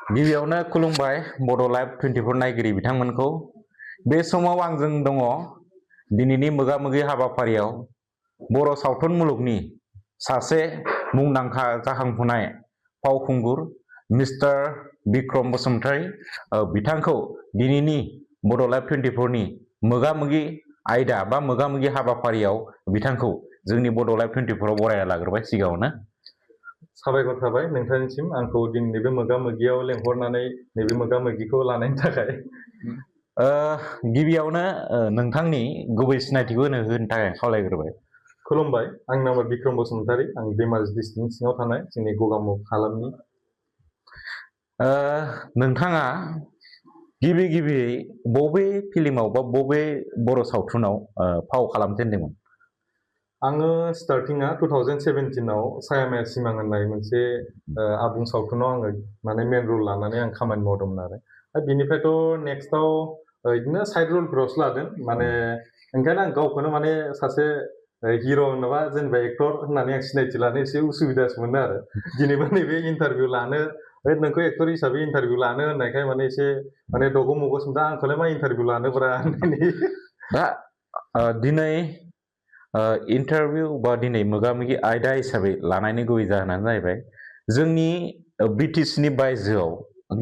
गिबियावनो खुलुमबाय बड' लाइभ 24 नायगिरि बिथांमोनखौ। बे समाव आंजों दङ दिनैनि मोगा-मोगि हाबाफारियाव बर' सावथुन मुलुगनि सासे मुंदांखा जाखांफुनाय फावखुंगुर मिस्टार बिक्रम बसुमतारी। बिथांखौ दिनैनि बड' लाइभ 24 नि मोगा-मोगि आयदा बा मोगा-मोगि हाबाफारियाव बिथांखौ जोंनि बड' लाइभ 24 आव बरायना लाग्रोबाय सिगाङावनो। साबायखर थाबाय नोंथांनिसिम आंखौ दिनै बे मोगा-मोगियाव लेंहरनानै नैबे मोगा-मोगिखौ लानायनि थाखाय। गिबियावनो नोंथांनि गुबै सिनायथिखौ होनो थाखाय खावलायग्रोबाय। खुलुमबाय, आंनि नामा बिक्रम बसुमतारी, आं धेमाजि डिस्ट्रिक्टनि सिङाव थानाय जोंनि गगामुग हालामनि। नोंथाङा गिबि बबे फिल्माव बा बबे बर' सावथुनाव फाव खालामजेनदोंमोन? आङो स्टार्टिंआ 2017 आव सायामाया सिमां होननाय मोनसे आबुं सावथुनाव आङो माने मेन रल लानानै आं खामानि मावदोंमोन आरो बिनिफ्रायथ' नेक्स्टआव बिदिनो साइड रलफोरावसो लादों। माने ओंखायनो आं गावखौनो माने सासे हिर' होनोबा जेनेबा एक्टर होननानै आं सिनायथि लानो एसे उसुबिदासो मोनो आरो दिनैबो नैबे इन्टारभिउ लानो नोंखौ एक्टर हिसाबै इन्टारभिउ लानो होननायखाय माने एसे माने दग' मग' दा आंखौलाय मा इन्टारभिउ लानोब्रा होननायनि। दा दिनै इन्टारभिउ बा दिनै मोगा-मोगि आयदा हिसाबै लानायनि गुबै जाहोनानो जाहैबाय जोंनि बिटिसिनि बायजोआव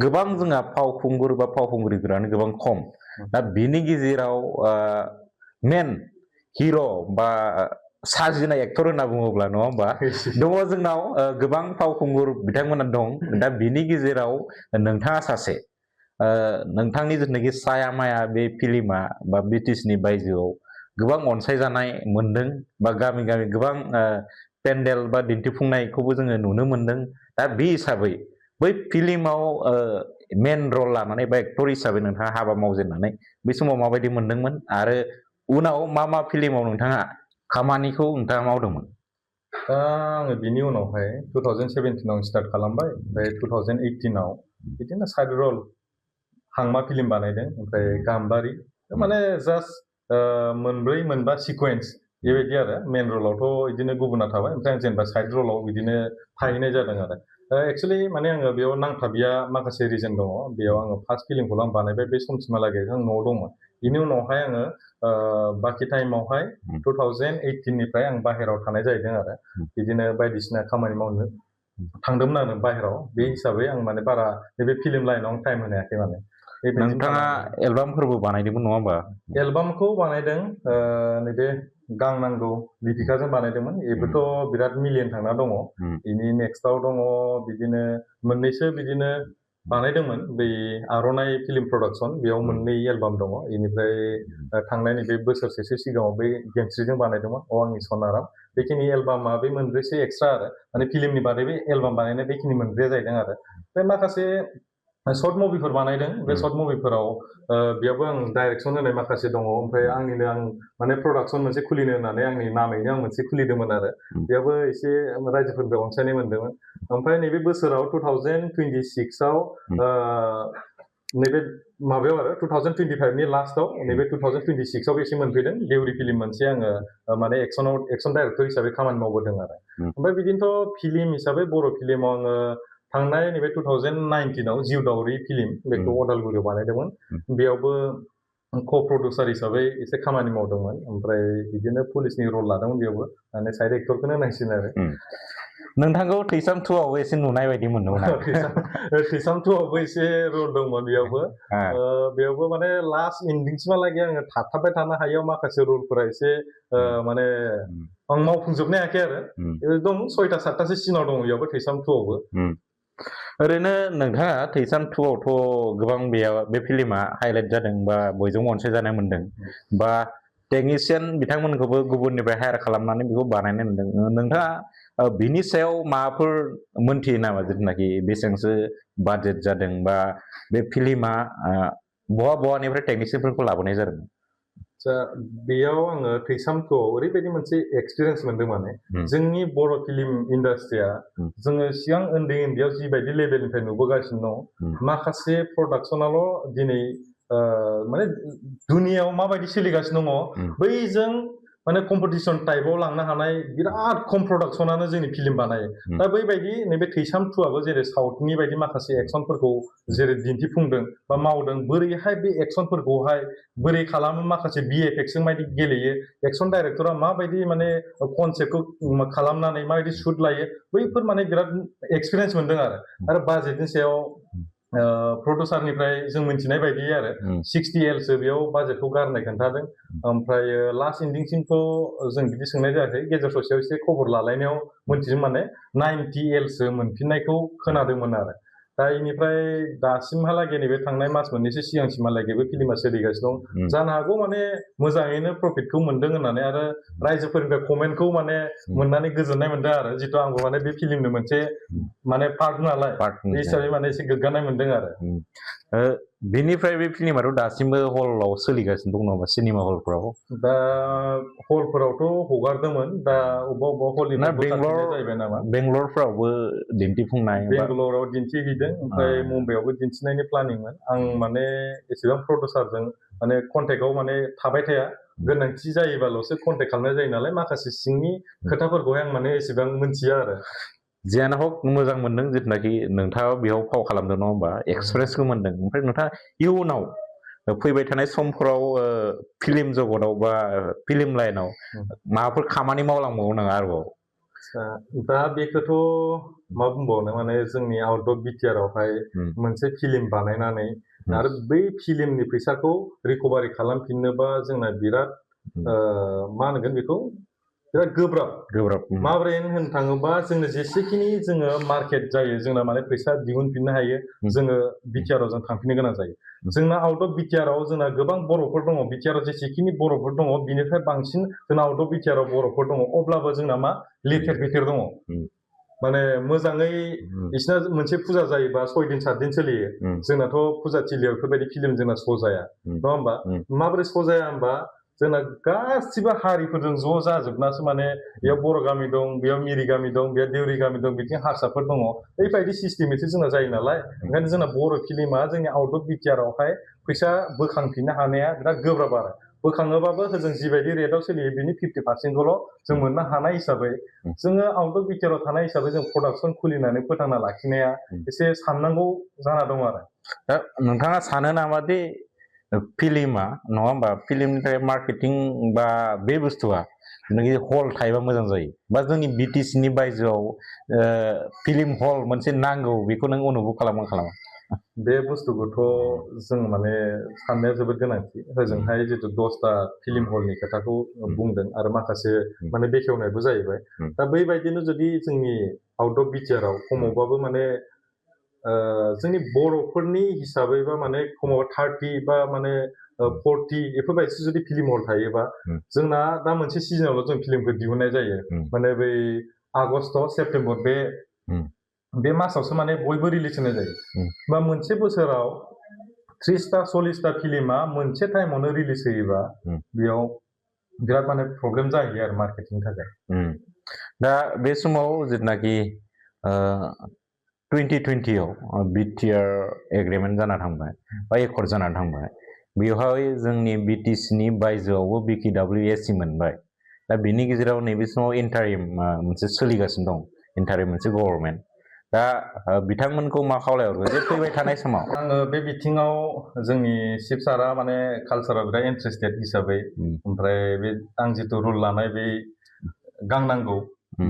गोबां जोंहा फावखुंगुर बा फावखुंग्रिफोरानो गोबां खम। दा बिनि गेजेराव मेन हिर' बा साजिनाय एक्टर होनना बुङोब्ला नङा होमबा दङ जोंनाव गोबां फावखुंगुर बिथांमोना दं। दा बिनि गेजेराव नोंथाङा सासे नोंथांनि जिथुनाखि साया माया बे फिल्मा बा बिटिसिनि बायजोआव गोबां अनसायजानाय मोनदों बा गामि गामि गोबां पेन्डेल बा दिन्थिफुंनायखौबो जोङो नुनो मोनदों। दा बे हिसाबै बै फिल्माव मेन रल लानानै बा एक्टर हिसाबै नोंथाङा हाबा मावजेननानै बै समाव माबायदि मोनदोंमोन आरो उनाव मा मा फिल्माव नोंथाङा खामानिखौ मावदोंमोन? दा आङो बिनि उनावहाय 2017 आव स्टार्ट खालामबाय, ओमफ्राय 2018 आव बिदिनो साइड रल हांमा फिल्म बानायदों, ओमफ्राय गाम्बारि माने जास्ट मोनब्रै मोनबा सिकुवेन्स बेबायदि आरो मेन रलावथ' बिदिनो गुबुना थाबाय, ओमफ्राय आं जेनेबा साइड रलाव बिदिनो थाहैनाय जादों आरो एक्सुवेलि माने आङो बेयाव नांथाबिया माखासे रिजन दङ। बेयाव आङो फार्स्ट फिल्मखौल' आं बानायबाय, बे समसिमहालागै आं न'आव दंमोन। बिनि उनावहाय आङो बाखि टाइमावहाय 2018 निफ्राय आं बाहेरायाव थानाय जाहैदों आरो बिदिनो बायदिसिना खामानि मावनो थांदोंमोन आरो बाहेरायाव। बे हिसाबै आं माने बारा नैबे फिल्म लाइनाव टाइम होनो हायाखै। माने नोंथाङा एलबामफोरबो बानायदोंमोन नङा होमबा? एलबामखौ बानायदों, नैबे गांनांगौ लिपिकाजों बानायदोंमोन। बेबोथ' बिराद मिलियन थांना दङ। बेनि नेक्स्टआव दङ बिदिनो मोननैसो बिदिनो बानायदोंमोन। बै आर'नाइ फिल्म प्रडाक्सन, बेयाव मोननै एलबाम दङ। बेनिफ्राय थांनाय नैबे बोसोरसेसो सिगाङाव बै गेमस्रिजों बानायदोंमोन अ आंनि सनाराम। बेखिनि एलबामा बे मोनब्रैसो एक्सट्रा आरो माने फिल्मनि बादै बे एलबाम बानायनाय बेखिनि मोनब्रैया जाहैदों आरो ओमफ्राय माखासे सर्ट मुभिफोर बानायदों। बे सर्ट मुभिफोराव बेयावबो आं डाइरेक्सन होनाय माखासे दङ। ओमफ्राय आंनिनो आं माने प्रडाक्सन मोनसे खुलिनो होननानै आंनि नामैनो आं मोनसे खुलिदोंमोन आरो बेयावबो एसे रायजोफोरनिफ्राय अनसायनाय मोनदोंमोन। ओमफ्राय नैबे बोसोराव 2026 आव नैबे माबायाव आरो 2025 नि लास्टआव नैबे 2026 आव एसे मोनफैदों देउरि फिल्म मोनसे आङो माने एक्सन डाइरेक्टर हिसाबै खामानि मावबोदों आरो ओमफ्राय बिदिनोथ' फिल्म हिसाबै बर' फिल्माव आङो थांनाय नैबे 2019 आव जिउ दावरि फिल्म, बेखौ अदालगुरियाव बानायदोंमोन। बेयावबो क' प्रडिउसार हिसाबै एसे खामानि मावदोंमोन। ओमफ्राय बिदिनो पुलिसनि रल लादोंमोन, बेयावबो माने साइड एक्टरखौनो होनांसिगोन आरो नोंथांखौ थैसाम 2 आवबो एसे नुनाय बायदि मोनदोंमोन आरो थैसाम 2 आवबो एसे रल दंमोन। बेयावबो माने लास्ट इन्डिंसिमहालागै आङो थाबथाबबाय थानो हायैयाव माखासे रलफोरा एसे माने आं मावफुंजोबनो हायाखै आरो दं 6टा 7टासो सिनाव दङ बेयावबो थैसाम 2 आवबो। ओरैनो नोंथाङा थैसाम 2 आवथ' गोबां बे फिल्मा हाइलाइट जादों बा बयजोंबो अनसायजानाय मोनदों, बा टेकनिशियान बिथांमोनखौबो गुबुननिफ्राय हायार खालामनानै बेखौ बानायनाय मोनदों। नोंथाङा बिनि सायाव माबाफोर मोनथियो नामा? जिथुनाखि बेसेबांसो बाजेट जादों बा बे फिल्मा बहानिफ्राय टेकनिशियानफोरखौ लाबोनाय जादों? बेयाव आङो थैसाम 2 आव ओरैबायदि मोनसे एक्सपिरियेन्स मोनदों। माने जोंनि बर' फिल्म इन्डास्ट्रिया जोङो सिगां उन्दैयाव जिबायदि लेभेलनिफ्राय नुबोगासिनो दं, माखासे प्रडाक्सनाल' दिनै माने दुनियाव माबायदि सोलिगासिनो दङ बैजों माने कम्पिटिसन टाइपआव लांनो हानाय बिराद खम प्रडाक्सनानो जोंनि फिल्म बानायो दा बैबायदि नैबे थैसाम 2आबो जेरै साउथनि बायदि माखासे एक्सनफोरखौ जेरै दिन्थिफुंदों बा मावदों बोरैहाय बे एक्सनफोरखौहाय बोरै खालामो माखासे VFX जों माबायदि गेलेयो एक्सन डाइरेक्टरा माबायदि माने कनसेप्टखौ खालामनानै माबायदि शुट लायो बैफोर माने बिराद एक्सपिरियेन्स मोनदों आरो बाजेटनि सायाव प्रडिउसारनिफ्राय जों मिथिनाय बायदि आरो 60L सो बेयाव बाजेटखौ गारनाय खोन्थादों ओमफ्राय लास्ट एन्डिंसिमथ' जों बिदि सोंनाय जायाखै गेजेर ससेयाव एसे खबर लालायनायाव मोनथिदों माने 90L सो मोनफिननायखौ खोनादोंमोन आरो दा इनिफ्राय दासिमहालागै नैबे थांनाय मास मोननैसो सिगांसिमहालागै बे फिल्मा सोलिगासिनो दं जानो हागौ माने मोजाङैनो प्रफिटखौ मोनदों होननानै आरो रायजोफोरनिफ्राय कमेन्टखौ माने मोननानै गोजोननाय मोनदों आरो जितु आंबो माने बे फिल्मनि मोनसे माने पार्ट नालाय बे हिसाबै माने एसे गोग्गानाय मोनदों आरो बेनिफ्राय बे फिल्माथ' दासिमबो हलाव सोलिगासिनो दं नामा सिनेमा हलफोराव दा हलफोरावथ' हगारदोंमोन दा अबेबा हलिउडआव जाहैबाय नामा बेंगलरफ्रावबो दिन्थिफुंनाय बेंगलराव दिन्थिहैदों ओमफ्राय मुम्बाइआवबो दिन्थिनायनि प्लानिंमोन आं माने एसेबां प्रडिउसारजों माने कन्टेक्टआव माने थाबाय थाया गोनांथि जायोबाल'सो कन्टेक्ट खालामनाय जायो नालाय माखासे सिंनि खोथाफोरखौहाय आं माने एसेबां मोनथिया आरो जियानो हक मोजां मोनदों जिथुनाखि नोंथाङा बेयाव फाव खालामदों नङा होमबा एक्सप्रेसखौ मोनदों ओमफ्राय नोंथाङा इयुनाव फैबाय थानाय समफोराव फिल्म जगताव बा फिल्म लाइनाव माबाफोर खामानि मावलांबावो नाङा आरोबाव दा बेखौथ' मा बुंबावनो माने जोंनि आउट अफ BTR आवहाय मोनसे फिल्म बानायनानै आरो बै फिल्मनि फैसाखौ रिकभारि खालामफिननोबा जोंना बिराद मा होनगोन बेखौ बिराद गोब्राब माबोरै होननो थाङोबा जोंनो जेसेखिनि जोङो मार्केट जायो जोंना माने फैसा दिहुनफिननो हायो जोङो BTR आव जों थांफिननो गोनां जायो जोंना आउट अफ BTR आव जोंना गोबां बर'फोर दङ BTR आव जेसेखिनि बर'फोर दङ बिनिफ्राय बांसिन जोंना आउट अफ BTR आव बर'फोर दङ अब्लाबो जोंना मा लेथेर फेथेर दङ माने मोजाङै बिसिना मोनसे फुजा जायोबा 6 दिन 7 दिन सोलियो जोंनाथ' फुजा थिलियाव बेफोरबायदि फिल्म जोंना श' जाया नङा होमबा माबोरै श' जाया होमबा जोंना गासिबो हारिफोरजों ज' जाजोबनासो माने बेयाव बर' गामि दं बेयाव मिरि गामि दं बेयाव देउरि गामि दं बिथिं हारसाफोर दङ बेबायदि सिस्टेमैसो जोंना जायो नालाय ओंखायनो जोंना बर' फिल्मा जोंनि आउट अफ BTR आवहाय फैसा बोखांफिननो हानाया बिराद गोब्राब आरो बोखाङोबाबो जों जिबायदि रेटआव सोलियो बिनि 50%खौल' जों मोननो हानाय हिसाबै जोङो आउट अफ BTR आव थानाय हिसाबै जों प्रडाक्सन खुलिनानै फोथांना लाखिनाया एसे साननांगौ जाना दं आरो दा नोंथाङा सानो नामा दि फिल्मा नङा होमबा फिल्मनिफ्राय मार्केटिं बा बे बुस्थुआ नोंनि हल थायोबा मोजां जायो बा जोंनि BTC नि बायजोआव फिल्म हल मोनसे नांगौ बेखौ नों अनुभव खालामा बे बुस्थुखौथ' जों माने साननाया जोबोद गोनांथि होजोंहाय जितु 10टा फिल्म हलनि खोथाखौ बुंदों आरो माखासे माने बेखेवनायबो जाहैबाय दा बैबायदिनो जुदि जोंनि आउट अफ BTR आव खमावबाबो माने जोंनि बर'फोरनि हिसाबैबा माने खमावबा 30 बा माने 40 बेफोरबायदि जुदि फिल्म हल थायोबा जोंना दा मोनसे सिजनावल' जों फिल्मखौ दिहुननाय जायो माने बै आगष्ट सेप्तेम्बर बे मासावसो माने बयबो रिलिज होनाय जायो बा मोनसे बोसोराव 30टा 40टा फिल्मा मोनसे टाइमावनो रिलिज होयोबा बेयाव बिराद माने प्रब्लेम जाहैयो आरो मार्केटिंनि थाखाय दा बे समाव जितुनाखि 2020 आव BTR एग्रिमेन्ट जाना थांबाय बा एकर्ड जाना थांबाय बेवहाय जोंनि BTC नि बायजोआवबो BKWSC मोनबाय दा बिनि गेजेराव नैबे समाव इन्टारिम मोनसे सोलिगासिनो दं इन्टारिम मोनसे गभर्नमेन्ट दा बिथांमोनखौ मा खावलायहरगोन जे फैबाय थानाय समाव आङो बे बिथिङाव जोंनि चिफ सारा माने कालसाराव बिराद इन्ट्रेस्टेड हिसाबै ओमफ्राय बे आं जितु रुल लानाय बे गांनांगौ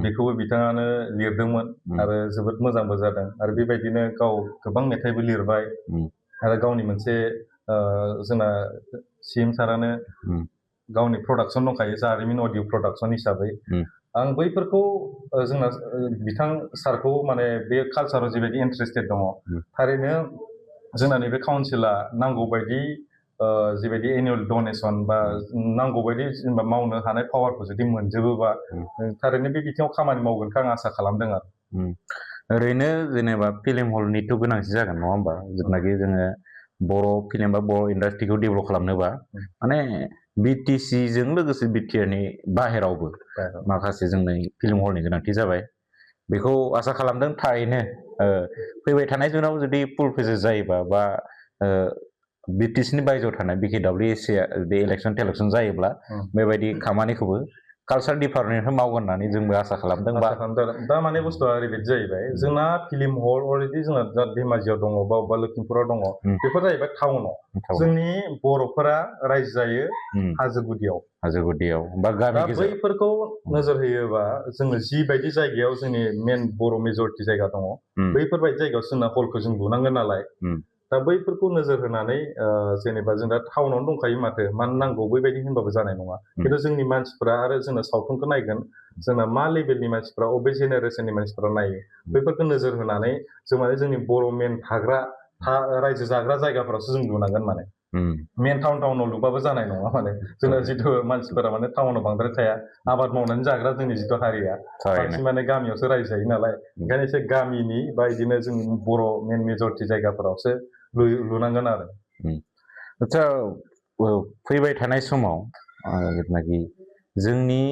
बेखौबो बिथाङानो लिरदोंमोन आरो जोबोद मोजांबो जादों आरो बेबायदिनो गाव गोबां मेथाइबो लिरबाय आरो गावनि मोनसे जोंना CM सारानो गावनि प्रडाक्सन दंखायो जारिमिन अडिअ प्रडाक्सन हिसाबै आं बैफोरखौ जोंना बिथां सारखौ माने बे कालसाराव जिबायदि इन्ट्रेस्टेड दङ थारैनो जोंना नैबे काउन्सिला नांगौ बायदि जिबायदि एनुवेल डनेसन बा नांगौ बायदि जेनेबा मावनो हानाय पावारखौ जुदि मोनजोबोबा थारैनो बे बिथिङाव खामानि मावगोनखौ आं आसा खालामदों आरो ओरैनो जेनेबा फिल्म हलनिथ' गोनांथि जागोन नङा होमबा जेनाखि जोङो बर' फिल्म बा बर' इन्डास्ट्रिखौ डेभेलप खालामनोबा माने BTC जों लोगोसे BTR नि बाहेरावबो माखासे जोंनि फिल्म हलनि गोनांथि जाबाय बेखौ आसा खालामदों थारैनो फैबाय थानाय जुनाव जुदि फुल फेजेस जायोबा बा BTC नि बायजोआव थानाय BKWSA बे इलेक्सन टेलेक्सन जायोब्ला बेबायदि खामानिखौबो कालचार डिपार्टमेन्टनिफ्राय मावगोन होननानै जोंबो आसा खालामदों बा दा माने बुस्थुआ ओरैबायदि जाहैबाय जोंना फिल्म हल अलरेडि जोंना दा धेमाजियाव दङ बा लखिमपुराव दङ बेफोर जाहैबाय टाउनाव जोंनि बर'फोरा रायजो जायो हाजो गुदियाव बा गामि गेजेर बैफोरखौ नोजोर होयोबा जोङो जिबायदि जायगायाव जोंनि मेन बर' मेजरिटि जायगा दङ बैफोरबायदि जायगायाव जोंना हलखौ जों लुनांगोन नालाय दा बैफोरखौ नोजोर होनानै जेनेबा जों दा टाउनावनो दंखायो माथो मानो नांगौ बैबायदि होनबाबो जानाय नङा खिन्थु जोंनि मानसिफोरा आरो जोंना सावथुनखौ नायगोन जोंना मा लेभेलनि मानसिफोरा अबे जेनेरेसननि मानसिफोरा नायो बैफोरखौ नोजोर होनानै जों माने जोंनि बर' मेन थाग्रा रायजो जाग्रा जायगाफोरावसो जों लुनांगोन माने मेन टाउनाव लुबाबो जानाय नङा माने जोंना जिथु मानसिफोरा माने टाउनाव बांद्राय थाया आबाद मावनानै जाग्रा जोंनि जिथु हारिया बांसिन माने गामियावसो रायजो जायो नालाय ओंखायनो एसे गामिनि बा बिदिनो जोंनि बर' मेन मेजरिटि जायगाफोरावसो लुनांगोन आरो आच्छा फैबाय थानाय समाव जिथुनाखि जोंनि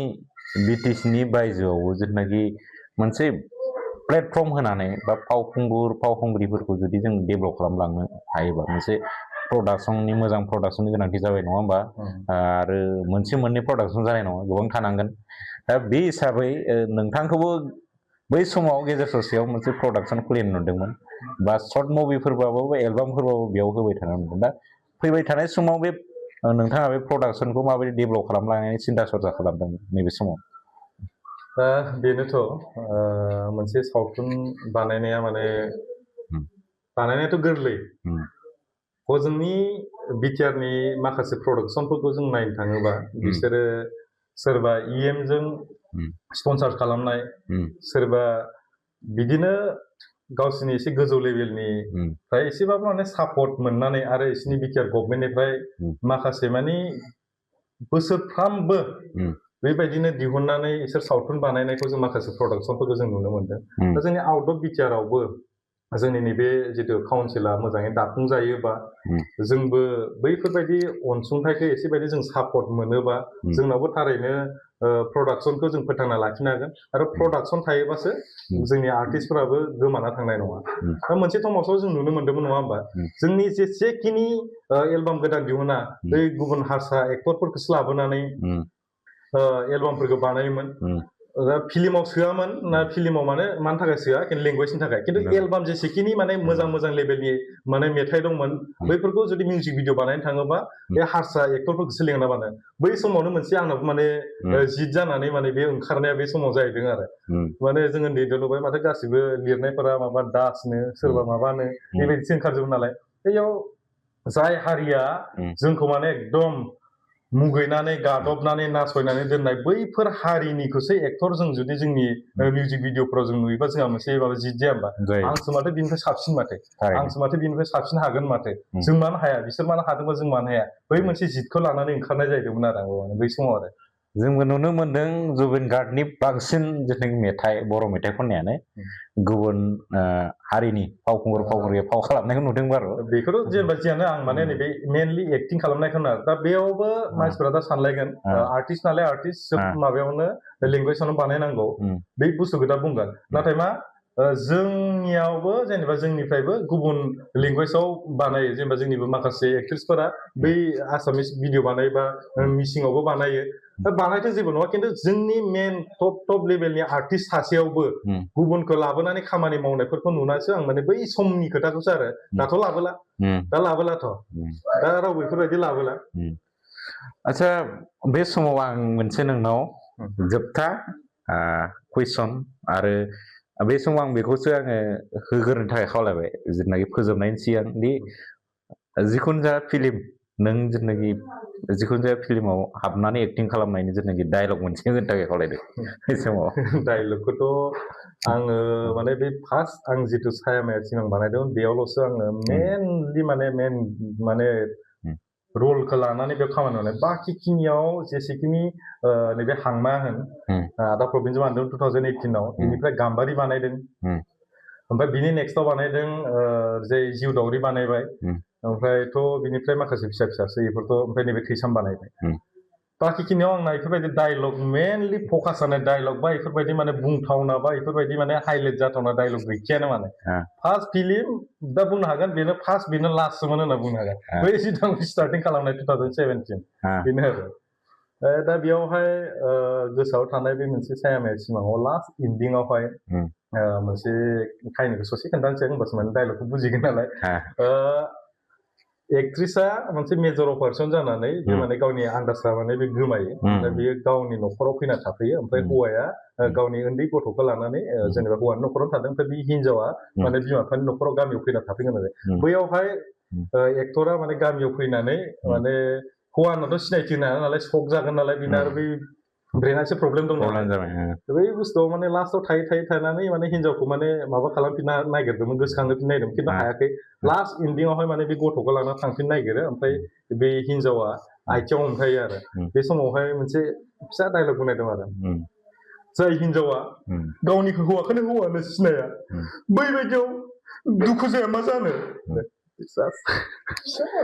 BTC नि बायजोआव जिथुनाखि मोनसे प्लेटफर्म होनानै बा फावखुंगुर फावखुंग्रिफोरखौ जुदि जों डेभेलप खालामलांनो हायोबा मोनसे प्रडाक्शननि मोजां प्रडाक्शननि गोनांथि जाबाय नङा होमबा आरो मोनसे मोननै प्रडाक्शन जानाय नङा गोबां थानांगोन दा बे हिसाबै नोंथांखौबो बै समाव गेजेर ससेयाव मोनसे प्रडाक्शन खुलिनो नुदोंमोन बा सर्ट मुभिफोरबाबो बा एलबामफोरबाबो बेयाव होबाय थानो नुदों दा फैबाय थानाय समाव बे नोंथाङा बे प्रडाक्शनखौ माबायदि डेभेलप खालामलांनायनि सिन्था सरजा खालामदों नैबे समाव दा बेनोथ' मोनसे सावथुन बानायनाया माने बानायनायाथ' गोरलै हजोंनि बिटिआरनि माखासे प्रडाक्शनफोरखौ जों नायनो थाङोबा बिसोरो सोरबा जों स्पन्सार खालामनाय सोरबा बिदिनो गावसिनि एसे गोजौ लेभेलनि फ्राय एसेबाबो माने सापर्ट मोननानै आरो एसिनि बिटिआर गभर्नमेन्टनिफ्राय माखासे माने बोसोरफ्रामबो बेबायदिनो दिहुननानै इसोर सावथुन बानायनायखौ जों माखासे प्रडाक्शनफोरखौ जों नुनो मोनदों दा जोंनि आउट अफ बिटिआरावबो जोंनि नैबे जितु काउन्सिला मोजाङै दाफुंजायोबा जोंबो बैफोरबायदि अनसुंथाइखौ एसेबायदि जों सापर्ट मोनोबा जोंनावबो थारैनो प्रडाक्शनखौ जों फोथांना लाखिनो हागोन आरो प्रडाक्शन थायोबासो जोंनि आर्टिस्टफोराबो गोमाना थांनाय नङा दा मोनसे समावसो जों नुनो मोन्दोंमोन नङा होमबा जोंनि जेसेखिनि एलबाम गोदान दिहुना बै गुबुन हारसा एक्टरफोरखौसो लाबोनानै एलबामफोरखौ बानायोमोन फिल्माव सोआमोन ना फिल्माव मानो थाखाय सोआ खिन्थु लेंगुवेजनि थाखाय खिन्थु एलबाम जेसेखिनि माने मोजां लेभेलनि माने मेथाइ दंमोन बैफोरखौ जुदि मिउजिक भिडिअ बानायनो थाङोबा बे हारसा एक्टरफोरखौसो लेंना बानो बै समावनो मोनसे आंनाबो माने जिद जानानै माने बे ओंखारनाया बे समाव जाहैदों आरो माने जोङो उन्दै नुबाय माथो गासिबो लिरनायफोरा माबा दासनो सोरबा माबानो बेबायदिसो ओंखारजोबो नालाय बैयाव जाय हारिया जोंखौ माने एकदम मुगैनानै गादबनानै नासयनानै दोननाय बैफोर हारिनिखौसो एक्टर जों जुदि जोंनि मिउजिक भिडिअफोराव जों नुयोबा जोंहा मोनसे माबा जिद जाया होमबा आंसो माथो बिनिफ्राय साबसिन माथो आंसो माथो बिनिफ्राय साबसिन हागोन माथो जों मानो हाया बिसोर मानो हादोंबा जों मानो हाया बै मोनसे जिदखौ लानानै ओंखारनाय जाहैदोंमोन आरो आं बै समाव आरो जोंबो नुनो मोन्दों जुबिन गार्गनि बांसिन जिथुनाखि मेथाइ बर' मेथाइ खननायानो गुबुन हारिनि फावखुंगुर फावखुंग्रिया फाव खालामनायखौ नुदों बारु बेखौथ' जेनेबा जियानो आं माने नैबे मेनलि एक्टिं खालामनायखौ दा बेयावबो मानसिफोरा दा सानलायगोन आर्टिस्ट नालाय आर्टिस्ट सोब माबायावनो लेंगुवेजआवनो बानायनांगौ बे बुस्थुखौ दा बुंगोन नाथाय मा जोंनियावबो जेनेबा जोंनिफ्रायबो गुबुन लेंगुवेजआव बानायो जेनेबा जोंनिबो माखासे एक्ट्रेसफोरा बै आसामिस भिडिअ बानायबा मिसिङावबो बानायो दा बानायथ' जेबो नङा खिन्थु जोंनि मेन टप लेभेलनि आर्टिस्ट सासेयावबो गुबुनखौ लाबोनानै खामानि मावनायफोरखौ नुनासो आं माने बै समनि खोथाखौसो आरो दाथ' लाबोलाथ' दा रावबो बेफोरबायदि लाबोला आच्छा बे समाव आं मोनसे नोंनाव जोबथा कुइसन आरो बे समाव आं बेखौसो आङो होग्रोनो थाखाय खावलायबाय जिथुनाखि फोजोबनायनि सिगां दि जिखुनु जाया फिल्म नों जिथुनाखि जिखुनु जाया फिल्माव हाबनानै एक्टिं खालामनायनि जिथुनाखि डायलग मोनसे होनो थाखाय खावलायदों बे समाव डायलगखौथ' आङो माने बे फार्स्ट आं जिथु सायामाया सिमां बानायदों बेयावल'सो आङो मेनलि माने रलखौ लानानै बेयाव खामानि मावनाय बाखिखिनियाव जेसेखिनि नैबे हांमा होन आदा प्रबिनजों बानायदों 2018आव बेनिफ्राय गाम्बारि बानायदों ओमफ्राय बिनि नेक्स्टआव बानायदों जे जिउ दावरि बानायबाय ओमफ्रायथ' बिनिफ्राय माखासे फिसा फिसासो बेफोरथ' ओमफ्राय नैबे थैसाम बानायबाय बाखिखिनियाव आंना बेफोरबायदि डायलग मेनलि फकास जानाय डायलग बा बेफोरबायदि माने बुंथावना बा बेफोरबायदि माने हाइलाइट जाथावना डायलग गैखायानो माने फार्स्ट फिल्म दा बुंनो हागोन बेनो फार्स्ट बेनो लास्टमोन होनना बुंनो हागोन बै सिगां स्टार्टिं खालामनाय 2017 बेनो आरो दा बेयावहाय गोसोआव थानाय बे मोनसे सायामाया सिमाङाव लास्ट इन्डिंआवहाय मोनसे काहिनिखौ ससे खोन्थानोसै होनबासो माने डायलगखौ बुजिगोन नालाय एक्ट्रिसा मोनसे मेजर अपारेसन जानानै बे माने गावनि आन्दाजआ माने बे गोमायो ओमफ्राय बेयो गावनि न'खराव फैना थाफैयो ओमफ्राय हौवाया गावनि उन्दै गथ'खौ लानानै जेनेबा हौवानि न'खरावनो थादों ओमफ्राय बे हिन्जावा माने बिमा बिफानि न'खराव गामियाव फैना थाफैगोन आरो बैयावहाय एक्टरा माने गामियाव फैनानै माने हौवानाथ' सिनायथि होनो हाया नालाय शक जागोन नालाय बेना आरो बै ब्रेना एसे प्रब्लेम दं नालाय बै बुस्थुआव माने लास्टआव थायै थायै थानानै माने हिन्जावखौ माने माबा खालामफिनना नागिरदोंमोन गोसोखांहोफिननो नागिरदोंमोन खिन्थु हायाखै लास्ट इन्डिंआवहाय माने बे गथ'खौ लाना थांफिननो नागिरो ओमफ्राय बे हिन्जावा आथिङाव हमथायो आरो बे समावहाय मोनसे फिसा डायलग बुंनाय दं आरो जाय हिन्जावा गावनि हौवाखौनो हौवानो सिनाया बैबायदियाव दुखु जाया मा जानो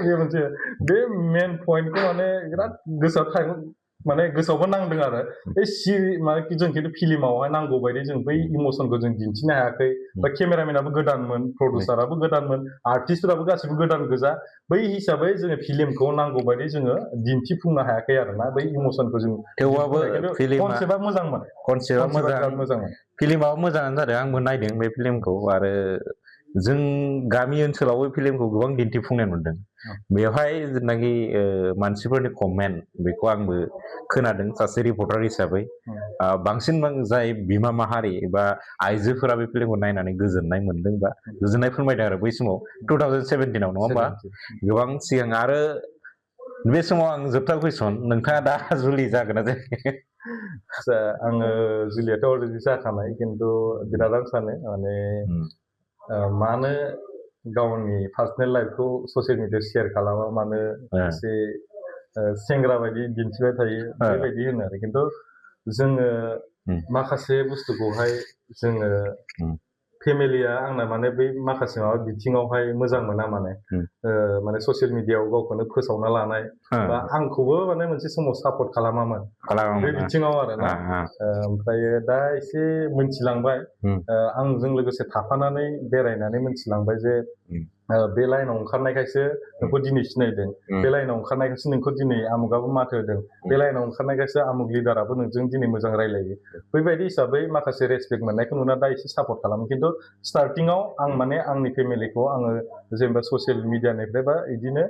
बे मोनसे बे मेन पइन्टखौ माने बिराद गोसोआव थायो माने गोसोआवबो नांदों आरो बे माने जों खिन्थु फिल्मावहाय नांगौ बायदि जों बै इमसनखौ जों दिन्थिनो हायाखै बा केमेरामेनाबो गोदानमोन प्रडिउसाराबो गोदानमोन आर्टिस्टफोराबो गासिबो गोदान गोजा बै हिसाबै जोङो फिल्मखौ नांगौ बायदि जोङो दिन्थिफुंनो हायाखै आरोना बै इमसनखौ जों थेवबाबो कनसेप्टआ मोजांमोन फिल्माबो मोजाङानो जादों आंबो नायदों बे फिल्मखौ आरो जों गामि ओनसोलाव बे फिल्मखौ गोबां दिन्थिफुंनाय नुदों बेवहाय जेनाखि मानसिफोरनि कमेन्ट बेखौ आंबो खोनादों सासे रिपर्टार हिसाबै बांसिन जाय बिमा माहारि बा आइजोफोरा बे फिल्मखौ नायनानै गोजोननाय मोनदों बा गोजोननाय फोरमायदों आरो बै समाव 2017 नङा होमबा गोबां सिगां आरो बे समाव आं जोबथा कुइसन नोंथाङा दा जुलि जागोन ना जायाखै आङो जुलियाथ' अलरेडि जाखानाय खिन्थु बिराद आं सानो माने मानो गावनि पार्सनेल लाइफखौ ससियेल मिडियायाव शेयार खालामा मानो एसे सेंग्रा बायदि दिन्थिबाय थायो बेबायदि होनो आरो खिन्थु जोङो माखासे बुस्थुखौहाय जोङो फेमिलिया आंना माने बै माखासे माबा बिथिङावहाय मोजां मोना माने ससियेल मिडियायाव गावखौनो फोसावना लानाय बा आंखौबो माने मोनसे समाव सापर्ट खालामामोन बे बिथिङाव आरोना ओमफ्राय दा एसे मोनथिलांबाय आंजों लोगोसे थाफानानै बेरायनानै मोनथिलांबाय जे बे लाइनाव ओंखारनायखायसो नोंखौ दिनै सिनायदों बे लाइनाव ओंखारनायखायसो नोंखौ दिनै आमुगाबो माथो होदों बे लाइनाव ओंखारनायखायसो आमुग लिडाराबो नोंजों दिनै मोजां रायलायो बैबायदि हिसाबै माखासे रेसपेक्ट मोननायखौ नुना दा एसे सापर्ट खालामो खिन्थु स्टार्टिङाव आं माने आंनि फेमिलिखौ आङो जेनेबा ससियेल मिडियानिफ्राय बा बिदिनो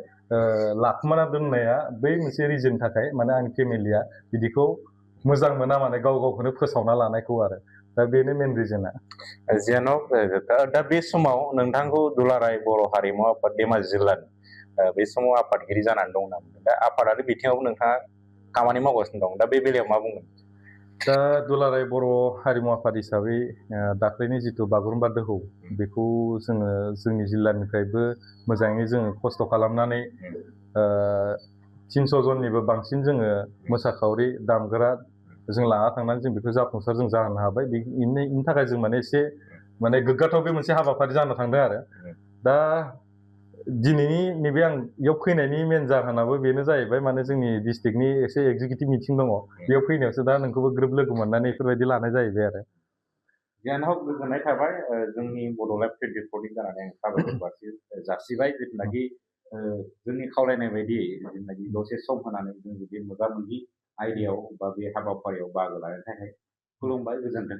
लाखुमाना दोननाया बै मोनसे रिजननि थाखाय माने आंनि फेमिलिया बिदिखौ मोजां मोना माने गाव गावखौनो फोसावना लानायखौ आरो दा बेनो मेन रिजना जियानो दा बे समाव नोंथांखौ दुलाराय बर' हारिमु आफाद धेमाजि जिल्लानि बे समाव आफादगिरि जानानै दं होनना बुंदों दा आफादारि बिथिङावबो नोंथाङा खामानि मावगासिनो दं दा बे बेलायाव मा बुंगोन दा दुलाराय बर' हारिमु आफाद हिसाबै दाख्लैनि जिथु बागुरुम्बा दोहौ बेखौ जोङो जोंनि जिल्लानिफ्रायबो मोजाङै जोङो खस्थ' खालामनानै 300 जननिबो बांसिन जोङो मोसाखावरि दामग्रा जों लाना थांनानै जों बेखौ जाफुंसार जों जाहोनो हाबाय बेनि थाखाय जों माने एसे माने गोग्गाथाव बे मोनसे हाबाफारि जानो थांदों आरो दा दिनैनि नैबे आं बेयाव फैनायनि मेन जाहोनाबो बेनो जाहैबाय माने जोंनि डिस्ट्रिक्टनि एसे एगजिकिउटिभ मिटिं दङ बेयाव फैनायावसो दा नोंखौबो ग्रोब लोगो मोननानै बेफोरबायदि लानाय जाहैबाय आरो जियानो गोजोननाय थाबाय जोंनि बड'लेण्ड ट्रेड रिपर्टिं जानानै आं साबायखर जासिबाय जिथुनाखि जोंनि खावलायनाय बायदि जिथुनाखि दसे सम होनानै जों जुदि मोगा मोगि आयदायाव बा बे हाबाफारियाव बाहागो लानो थाखाय खुलुमबाय गोजोन्थों